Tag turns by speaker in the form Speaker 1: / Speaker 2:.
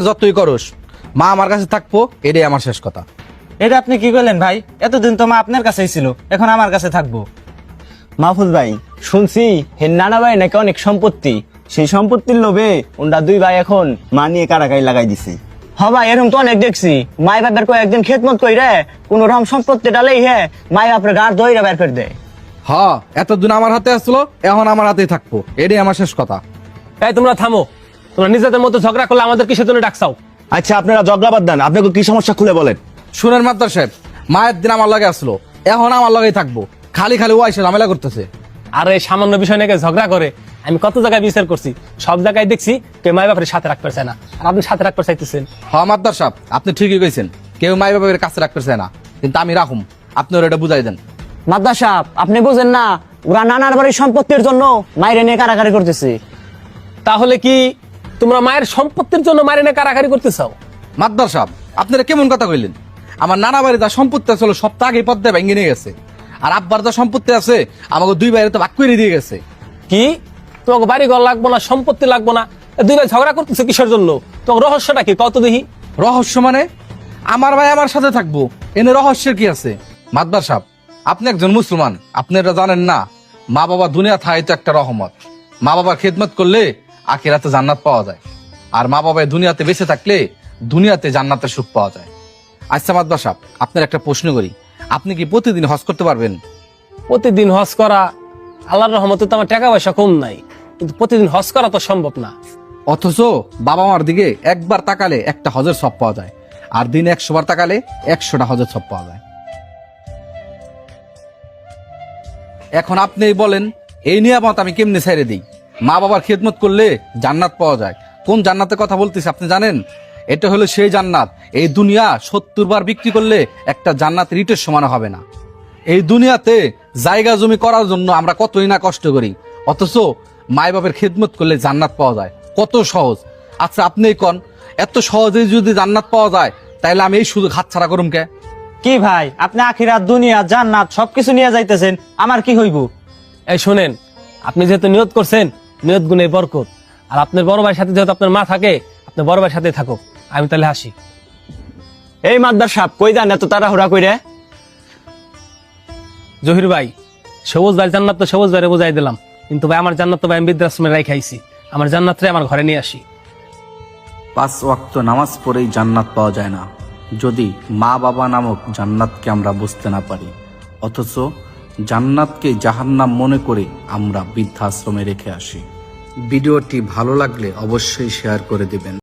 Speaker 1: যতই করস মা আমার কাছে থাকবো, এটাই আমার শেষ কথা।
Speaker 2: এটা আপনি কি করলেন ভাই? এতদিন তো মা আপনার কাছেই ছিল, এখন আমার কাছে থাকবো।
Speaker 3: মাহফুজ ভাই, শুনছি হে নানা ভাই নাকি অনেক সম্পত্তি, সেই সম্পত্তির লোভে ওরা দুই ভাই এখন মা নিয়ে কারাকারি লাগাই দিছে। হবা এরকম তো অনেক দেখছি, মাই বাপের কয়েকদিন খেদমত কইরে কোন রকম সম্পত্তি ডালেই হে মাই বাপের গাড় দইরা বের করে দেয়।
Speaker 1: এতদিন আমার হাতে আসলো, এখন আমার হাতেই থাকবো, এটাই আমার শেষ কথা।
Speaker 4: এই তোমরা থামো, তোমরা নিজেদের মধ্যে ঝগড়া করলে আমাদের কিসের জন্য ডাকছাও?
Speaker 3: আচ্ছা আপনারা ঝগড়া বাদ দেন, আপনাকে কি সমস্যা খুলে বলেন।
Speaker 1: শুনেন মাদ্দার সাহেব, মায়ের দিন আমার লগে আসলো, এখন আমার লগেই থাকবো, খালি খালি ও এসে ঝামেলা করতেছে।
Speaker 4: আর এই সামান্য বিষয় নিয়ে ঝগড়া করে আমি কত জায়গায় বিচার করছি, সব জায়গায় দেখছি কেউ মাই বাপের সাথে রাখতে পারছে না, আর আপনি সাথে রাখতে চাইতেছেন।
Speaker 1: মাদ্দার সাহেব, আপনি ঠিকই কইছেন, কেউ মাই বাবার কাছে রাখতেছে না, কিন্তু আমি রাখুম, আপনি ওর এটা বুঝাই দেন।
Speaker 3: মাদ্দার সাহেব আপনি বুঝেন না, ওরা নানার বাড়ির সম্পত্তির জন্য মায়ের নিয়ে কারাকারি করতেছে।
Speaker 4: তাহলে কি তোমরা মায়ের সম্পত্তির জন্য মায়ের নিয়ে কারাকারি করতে চাও?
Speaker 1: মাদ্দার সাহেব, আপনারা কেমন কথা কইলেন? আমার নানা বাড়ি যা সম্পত্তি আছে সপ্তাহ আগে পদ্মে ভেঙে নিয়ে গেছে, আর আব্বার যা সম্পত্তি আছে আমাকে দুই ভাইয়ের তো ভাগ করে দিয়ে গেছে।
Speaker 4: কি তোমাকে বাড়ি ঘর লাগবো না, সম্পত্তি লাগবো না, দুই ভাই ঝগড়া করতেছে কিসের জন্য? তোমার রহস্যটা কি কত দেখি?
Speaker 1: রহস্য মানে আমার ভাই আমার সাথে থাকবো, এনে রহস্যের কি আছে? মাদ্দার সাহেব, আপনি একজন মুসলমান, আপনি এটা জানেন না? মা বাবা দুনিয়া থাই তো একটা রহমত, মা বাবার খেদমত করলে আখিরাতে জান্নাত পাওয়া যায়, আর মা বাবা দুনিয়াতে বেঁচে থাকলে দুনিয়াতে জান্নাতের সুখ পাওয়া যায়। আচ্ছা মাদ্দার সাহেব, আপনার একটা প্রশ্ন করি, আপনি কি প্রতিদিন হজ করতে পারবেন?
Speaker 4: প্রতিদিন হজ করা, আল্লাহর রহমতে তো আমার টাকা পয়সা কম নাই, কিন্তু প্রতিদিন হজ করা তো সম্ভব না।
Speaker 1: অথচ বাবা মার দিকে একবার তাকালে একটা হজের সব পাওয়া যায়, আর দিনে 100 বার তাকালে 100টা হজের সব পাওয়া যায়। এখন আপনি বলেন, এই নিয়ামত আমি কেমনে ছেড়ে দিই? মা বাবার খেদমত করলে জান্নাত পাওয়া যায়। কোন জান্নাতের কথা বলতেছি আপনি জানেন? এটা হলো সেই জান্নাত, এই দুনিয়া 70 বার বিক্রি করলে একটা জান্নাতের ইটের সমান হবে না। এই দুনিয়াতে জায়গা জমি করার জন্য আমরা কতই না কষ্ট করি, অথচ মাই বাবার খেদমত করলে জান্নাত পাওয়া যায়, কত সহজ। আচ্ছা আপনি কোন, এত সহজে যদি জান্নাত পাওয়া যায়, তাইলে আমি এই সুযোগ হাতছাড়া করুম কে?
Speaker 2: কি ভাই, আপনি আখিরাত দুনিয়া জান্নাত সবকিছু নিয়ে যাইতেছেন, আমার কি হইব?
Speaker 4: এই শোনেন, আপনি যেহেতু নিয়ত করছেন, নিয়ত গুণে বরকত, আর আপনার বড় ভাইয়ের সাথে যেহেতু আপনার মা থাকে, আপনার বড় ভাইয়ের সাথে থাকো, আমি তাহলে আসি।
Speaker 3: এই মাদ্দার সাহেব কই যান এত তাড়াহুড়া কইরে?
Speaker 4: জহির ভাই, সবুজ ভাই জান্নাত তো সবুজ ভাইরে বুঝাই দিলাম, কিন্তু ভাই আমার জান্নাত তো ভাই আমি বৃদ্ধাশ্রমে রাই খাইছি, আমার জান্নাতরে আমার ঘরে নিয়ে আসি।
Speaker 5: 5 ওয়াক্ত নামাজ পড়েই জান্নাত পাওয়া যায় না, যদি মা বাবা নামক জান্নাতকে আমরা বুঝতে না পারি, অথচ জান্নাতকে জাহান্নাম মনে করে আমরা বৃদ্ধাশ্রমে রেখে আসি। ভিডিওটি ভালো লাগলে অবশ্যই শেয়ার করে দিবেন।